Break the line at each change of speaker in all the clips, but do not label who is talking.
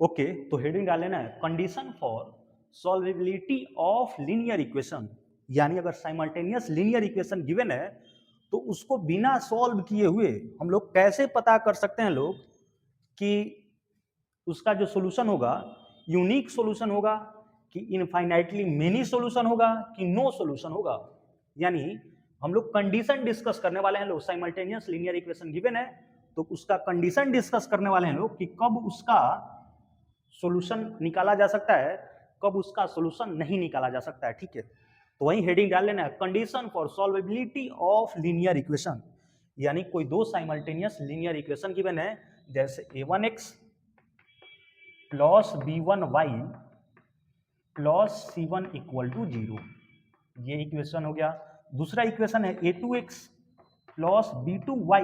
Okay, तो heading डाल लेना है condition for solvability of linear equation. यानी अगर साइमल्टेनियस लीनियर इक्वेशन गिवन है तो उसको बिना सॉल्व किए हुए हम लोग कैसे पता कर सकते हैं लोग कि उसका जो सोल्यूशन होगा यूनिक सोल्यूशन होगा कि इनफाइनाइटली मेनी सोल्यूशन होगा कि नो सोल्यूशन होगा। यानी हम लोग कंडीशन डिस्कस करने वाले हैं लोग। साइमल्टेनियस लीनियर इक्वेशन गिवन है तो उसका कंडीशन डिस्कस करने वाले हैं लोग कि कब उसका सॉल्यूशन निकाला जा सकता है, कब उसका सॉल्यूशन नहीं निकाला जा सकता है। ठीक है, तो वही हेडिंग डाल लेना है condition for solvability of linear equation. यानी कोई दो साइमल्टेनियस लीनियर इक्वेशन गिवन है जैसे a1x plus b1y plus c1 equal to 0, ये इक्वेशन हो गया। दूसरा इक्वेशन है a2x plus b2y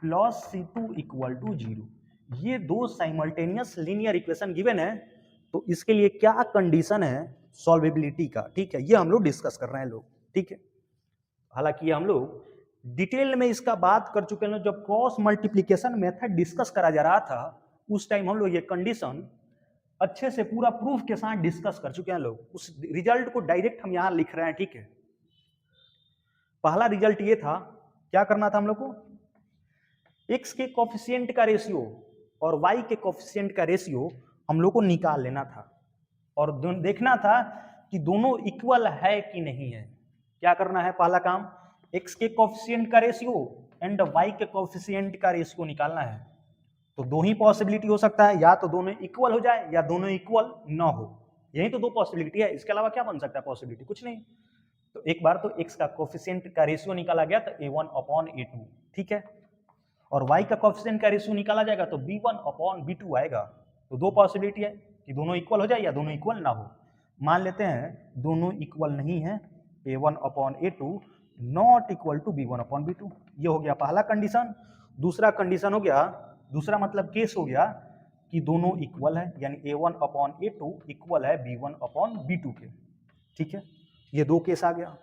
plus c2 equal to 0। ये दो साइमल्टेनियस लीनियर इक्वेशन गिवन है तो इसके लिए क्या कंडीशन है सॉल्वेबिलिटी का। ठीक है, ये हम लोग डिस्कस कर रहे हैं लोग। ठीक है, हालांकि हम लोग डिटेल में इसका बात कर चुके हैं। जब क्रॉस मल्टीप्लीकेशन मेथड डिस्कस करा जा रहा था उस टाइम हम लोग ये कंडीशन अच्छे से पूरा प्रूफ के साथ डिस्कस कर चुके हैं लोग। उस रिजल्ट को डायरेक्ट हम यहां लिख रहे हैं। ठीक है, पहला रिजल्ट ये था, क्या करना था हम लोग को, x के कोफिशिएंट का रेशियो और y के कोफिशिएंट का रेशियो हम लोग को निकाल लेना था और देखना था कि दोनों इक्वल है कि नहीं है। क्या करना है, पहला काम x के कोफिशिएंट का रेशियो एंड y के कोफिशिएंट का रेशियो निकालना है। तो दो ही पॉसिबिलिटी हो सकता है, या तो दोनों इक्वल हो जाए या दोनों इक्वल ना हो। यही तो दो पॉसिबिलिटी है, इसके अलावा क्या बन सकता है पॉसिबिलिटी, कुछ नहीं। तो एक बार तो x का कोफिशिएंट का रेशियो निकाला गया तो a1/a2, ठीक है, और y का कोफिशिएंट का रेशियो निकाला जाएगा तो b1/b2 आएगा। तो दो पॉसिबिलिटी है कि दोनों इक्वल हो जाए या दोनों इक्वल ना हो। मान लेते हैं दोनों इक्वल नहीं है, a1/a2 not equal to b1/b2। ये हो गया पहला कंडीशन। दूसरा कंडीशन हो गया, दूसरा मतलब केस हो गया कि दोनों इक्वल है, यानी a1/a2 इक्वल है b1/b2 के। ठीक है, ये दो केस आ गया।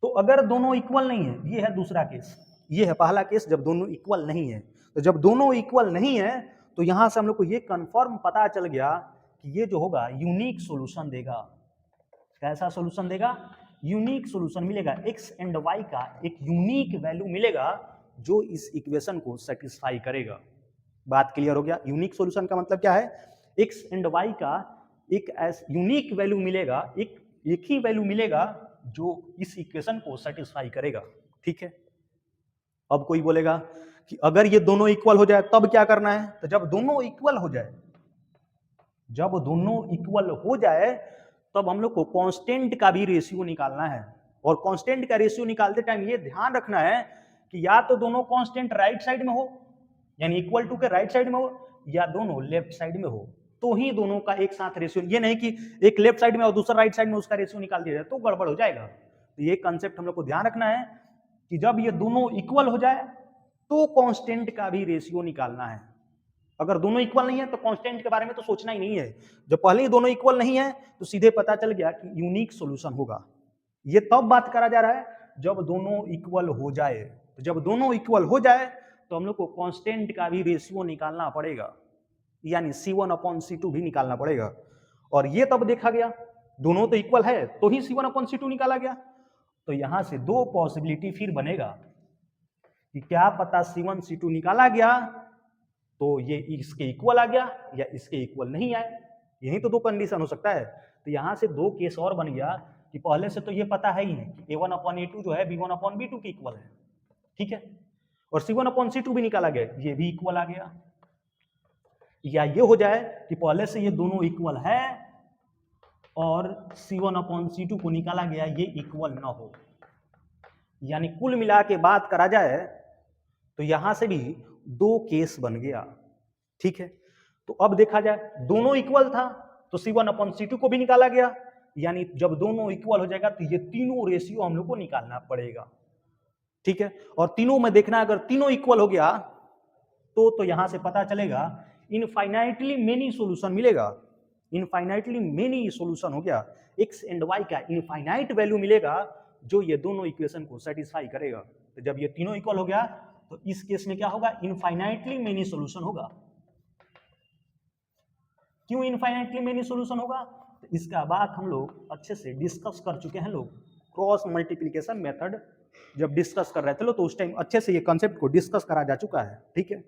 तो अगर दोनों इक्वल नहीं है, ये है दूसरा केस, ये है पहला केस जब दोनों इक्वल नहीं है। तो जब दोनों इक्वल नहीं है तो यहां से हम लोग को ये कंफर्म पता चल गया कि ये जो होगा यूनिक सॉल्यूशन देगा। कैसा सॉल्यूशन देगा, यूनिक सॉल्यूशन मिलेगा। x एंड y का एक यूनिक वैल्यू मिलेगा जो इस इक्वेशन को सेटिस्फाई करेगा। बात क्लियर हो गया। यूनिक सॉल्यूशन का मतलब क्या है, x एंड y का एक यूनिक वैल्यू मिलेगा, एक ही वैल्यू मिलेगा जो इस इक्वेशन को सेटिस्फाई करेगा। ठीक है, अब कोई बोलेगा कि अगर ये दोनों इक्वल हो जाए तब क्या करना है, तो जब दोनों इक्वल हो जाए, जब दोनों इक्वल हो जाए तब हम लोग को कांस्टेंट का भी रेशियो निकालना है। और कांस्टेंट का रेशियो निकालते टाइम ये ध्यान रखना है कि या तो दोनों कांस्टेंट राइट साइड में हो, यानी इक्वल टू के राइट साइड में हो, या दोनों लेफ्ट साइड में हो, तो ही दोनों का एक साथ रेशियो। ये नहीं कि एक लेफ्ट साइड में और दूसरा राइट साइड में उसका रेशियो निकाल दिया जाए तो गड़बड़ हो जाएगा। तो ये कंसेप्ट हम लोग को ध्यान रखना है कि जब ये दोनों इक्वल हो जाए तो कांस्टेंट का भी रेशियो निकालना है। अगर दोनों इक्वल नहीं है तो कांस्टेंट के बारे में तो सोचना ही नहीं है। जब पहले ही दोनों इक्वल नहीं है तो सीधे पता चल गया कि यूनिक सॉल्यूशन होगा। ये तब बात करा जा रहा है जब दोनों इक्वल हो जाए। तो जब दोनों इक्वल हो जाए तो हम लोग को कांस्टेंट का भी रेशियो निकालना पड़ेगा, यानी C1/C2 भी निकालना पड़ेगा। और ये तब देखा गया दोनों तो इक्वल है तो ही C1/C2 निकाला गया। तो यहां से दो पॉसिबिलिटी फिर बनेगा कि क्या पता C1 C2 निकाला गया तो ये इसके इक्वल आ गया या इसके इक्वल नहीं आए। यही तो दो कंडीशन हो सकता है। तो यहां से दो केस और बन गया कि पहले से तो ये पता है ही कि a1/a2 जो है b1/b2 के इक्वल है। ठीक है, और C1/C2 भी निकाला गया, ये भी इक्वल आ गया। या ये हो जाए कि पहले से ये दोनों इक्वल है और C1/C2 को निकाला गया ये इक्वल ना हो। यानी कुल मिला के बात करा जाए तो यहां से भी दो केस बन गया। ठीक है, तो अब देखा जाए दोनों इक्वल था तो C1/C2 को भी निकाला गया, यानी जब दोनों इक्वल हो जाएगा तो ये तीनों रेशियो हम लोग को निकालना पड़ेगा। ठीक है, और तीनों में देखना अगर तीनों इक्वल हो गया तो यहां से पता चलेगा इनफाइनाइटली मेनी सॉल्यूशन मिलेगा। इनफाइनाइटली मेनी सॉल्यूशन हो गया, x एंड y का इनफाइनाइट वैल्यू मिलेगा जो ये दोनों इक्वेशन को सेटिस्फाई करेगा। तो जब ये तीनों इक्वल हो गया तो इस केस में क्या होगा, इनफाइनाइटली मेनी सॉल्यूशन होगा। क्यों इनफाइनाइटली मेनी सॉल्यूशन होगा? तो इसका बात हम लोग अच्छे से डिस्कस कर चुके हैं लोग, क्रॉस मल्टीप्लिकेशन मेथड जब डिस्कस कर रहे थे लोग, तो उस टाइम अच्छे से ये कंसेप्ट को डिस्कस करा जा चुका है, ठीक है,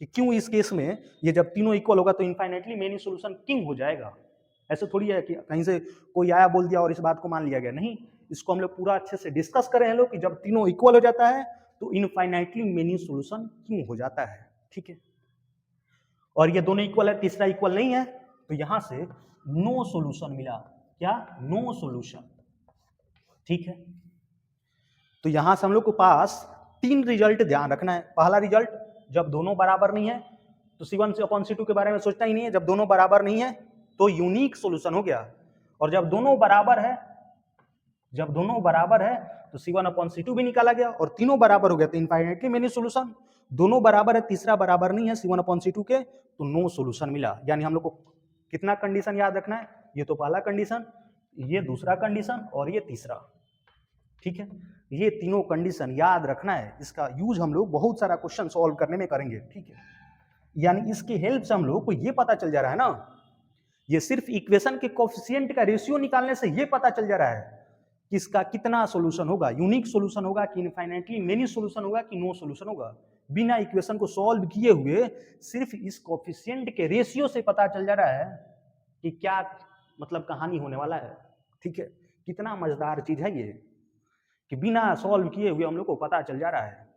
कि क्यों इस केस में ये जब तीनों इक्वल होगा तो इनफाइनाइटली मेनी सॉल्यूशन क्यों हो जाएगा। ऐसे थोड़ी है कि कहीं से कोई आया बोल दिया और इस बात को मान लिया गया, नहीं, इसको हम लोग पूरा अच्छे से डिस्कस कर रहे हैं लोग कि जब तीनों इक्वल हो जाता है तो इनफाइनाइटली मेनी सॉल्यूशन क्यों हो जाता है, ठीक है। और ये दोनों इक्वल है, तीसरा इक्वल नहीं है, तो यहां से नो सॉल्यूशन मिला, क्या? नो सॉल्यूशन, ठीक है। तो यहां से हम लोग को पास 3 रिजल्ट ध्यान रखना है। पहला रिजल्ट, जब दोनों बराबर नहीं है तो C1 से अपॉन C2 के बारे में सोचना ही नहीं है। जब दोनों बराबर नहीं है तो यूनिक सॉल्यूशन हो गया, और जब दोनों बराबर है, जब दोनों बराबर है तो C1 अपॉन C2 भी निकाला गया, और तीनों बराबर हो गया तो इनफाइनाइटली मेनी सॉल्यूशन। दोनों बराबर है, तीसरा बराबर नहीं है C1 अपॉन C2 के, तो नो सॉल्यूशन मिला। यानी हम लोग को कितना कंडीशन याद रखना है? ये तो पहला कंडीशन, ये दूसरा कंडीशन और ये तीसरा, ठीक है। ये तीनों कंडीशन याद रखना है, इसका यूज हम लोग बहुत सारा क्वेश्चन सॉल्व करने में करेंगे, ठीक है। यानी इसकी हेल्प से हम लोग को ये पता चल जा रहा है ना, ये सिर्फ इक्वेशन के कोफिशिएंट का रेशियो निकालने से ये पता चल जा रहा है कि इसका कितना सॉल्यूशन होगा, यूनिक सॉल्यूशन होगा कि इनफाइनाइटली मेनी सॉल्यूशन होगा कि नो सॉल्यूशन होगा। बिना इक्वेशन को सॉल्व किए हुए सिर्फ इस कोफिशिएंट के रेशियो से पता चल जा रहा है कि क्या मतलब कहानी होने वाला है, ठीक है। कितना मजेदार चीज है ये कि बिना सॉल्व किए हुए हम लोग को पता चल जा रहा है,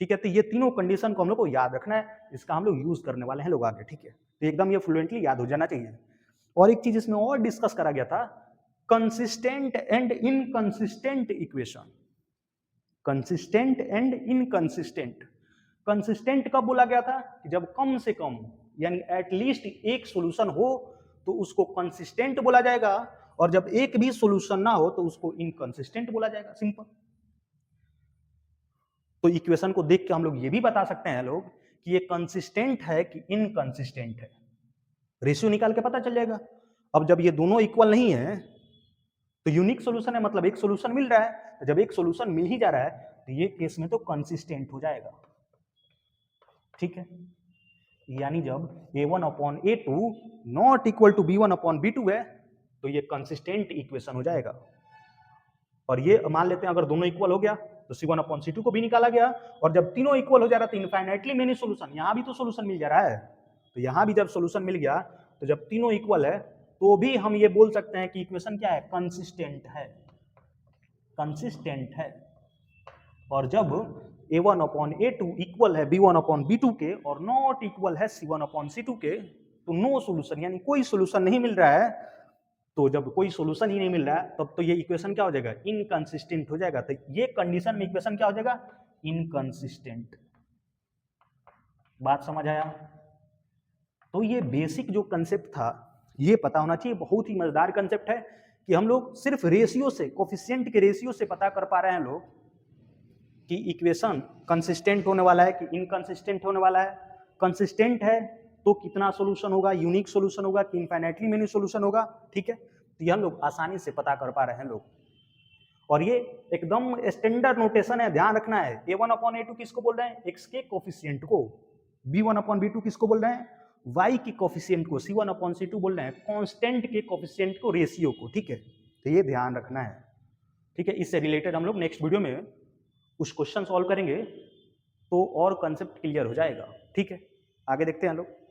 ठीक है। तो ये तीनों कंडीशन को हम लोग को याद रखना है, इसका हम लोग यूज करने वाले हैं लोग आगे, ठीक है। तो एकदम ये फ्लुएंटली याद हो जाना चाहिए। और एक चीज इसमें और डिस्कस करा गया था, consistent and inconsistent equation. Consistent and inconsistent. Consistent कब बोला गया था? कि जब कम से कम यानी एटलीस्ट एक सॉल्यूशन हो तो उसको कंसिस्टेंट बोला जाएगा, और जब एक भी सॉल्यूशन ना हो तो उसको इनकंसिस्टेंट बोला जाएगा, सिंपल। तो इक्वेशन को देख के हम लोग ये भी बता सकते हैं लोग कि ये कंसिस्टेंट है कि इनकंसिस्टेंट है, रेशियो निकाल के पता चल जाएगा। अब जब ये दोनों इक्वल नहीं है तो यूनिक सॉल्यूशन है, मतलब एक सॉल्यूशन मिल रहा है, तो जब एक सॉल्यूशन मिल ही जा रहा है तो ये केस में तो कंसिस्टेंट हो जाएगा, ठीक है। यानी जब A1 upon A2 not equal to B1 upon B2 है तो ये कंसिस्टेंट इक्वेशन हो जाएगा। और ये मान लेते हैं अगर दोनों इक्वल हो गया तो C1 अपॉन C2 को भी निकाला गया, और जब तीनों इक्वल हो जा रहा था इनफाइनाइटली मेनी सॉल्यूशन, यहां भी तो सॉल्यूशन मिल जा रहा है, तो यहां भी जब सॉल्यूशन मिल गया तो जब तीनों इक्वल है तो भी हम ये बोल सकते हैं कि इक्वेशन क्या है? कंसिस्टेंट है, कंसिस्टेंट है। और जब A1 अपॉन A2 इक्वल है B1 अपॉन B2 के और नॉट इक्वल है C1 अपॉन C2 के, तो नो सॉल्यूशन यानी कोई सॉल्यूशन नहीं मिल रहा है। तो जब कोई सॉल्यूशन ही नहीं मिल रहा है तब तो ये इक्वेशन क्या हो जाएगा? इनकंसिस्टेंट हो जाएगा। तो ये कंडीशन में इक्वेशन क्या हो जाएगा? इनकंसिस्टेंट। बात समझ आया? तो ये बेसिक जो कंसेप्ट था ये पता होना चाहिए। बहुत ही मजेदार कंसेप्ट है कि हम लोग सिर्फ रेशियो से, कोफिशिएंट के रेशियो से पता कर पा रहे हैं लोग कि इक्वेशन कंसिस्टेंट होने वाला है कि इनकंसिस्टेंट होने वाला है। कंसिस्टेंट है तो कितना सॉल्यूशन होगा, यूनिक सॉल्यूशन होगा कि इनफाइनाइटली मेनी सॉल्यूशन होगा, ठीक है। तो ये हम लोग आसानी से पता कर पा रहे हैं लोग, और ये एकदम स्टैंडर्ड नोटेशन है, ध्यान रखना है। A1 अपॉन A2 किसको बोल रहे हैं? x के कोफिशिएंट को। B1 अपॉन B2 किसको बोल रहे हैं? y के कोफिशिएंट को। C1 अपॉन C2 बोल रहे हैं कांस्टेंट के कोफिशिएंट को, रेशियो को, ठीक है। तो ये ध्यान रखना है, ठीक है। इससे रिलेटेड हम लोग नेक्स्ट वीडियो में कुछ क्वेश्चन सॉल्व करेंगे तो और कंसेप्ट क्लियर हो जाएगा, ठीक है। आगे देखते हैं हम लोग।